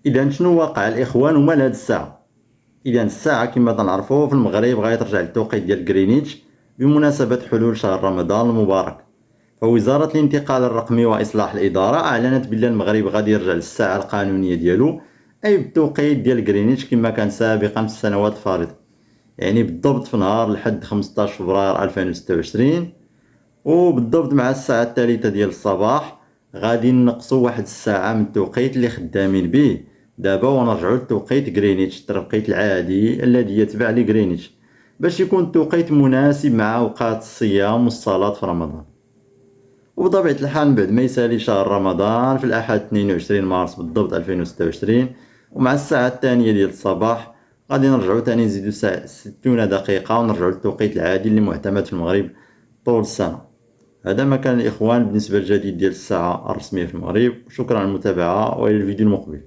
اذا شنو واقع الاخوان هما لهاد الساعه؟ اذا الساعه كما تنعرفوا في المغرب غيترجع للتوقيت ديال غرينيتش بمناسبه حلول شهر رمضان المبارك. فوزاره الانتقال الرقمي واصلاح الاداره اعلنت بان المغرب غادي يرجع للساعه القانونيه ديالو، اي بالتوقيت ديال غرينيتش كما كان سابقا في السنوات الفارطه، يعني بالضبط في نهار الحد 15 فبراير 2026. وبالضبط مع الساعة الثالثة ديال الصباح غادي نقصوا واحد الساعة من التوقيت اللي خدامين به دابا ونرجعوا لتوقيت غرينيتش، التوقيت العادي الذي يتبع لغرينيتش، باش يكون التوقيت مناسب مع أوقات الصيام والصلاة في رمضان. وبطبيعة الحال من بعد ما يسالي شهر رمضان في الأحد 22 مارس بالضبط 2026 ومع الساعة الثانية ديال الصباح غادي نرجعوا تاني نزيدو 60 دقيقة ونرجعوا للتوقيت العادي اللي معتمد في المغرب طول السنة. هذا ما كان الإخوان بالنسبة للجديد ديال الساعة الرسمية في المغرب. شكرا على المتابعة وإلى الفيديو المقبل.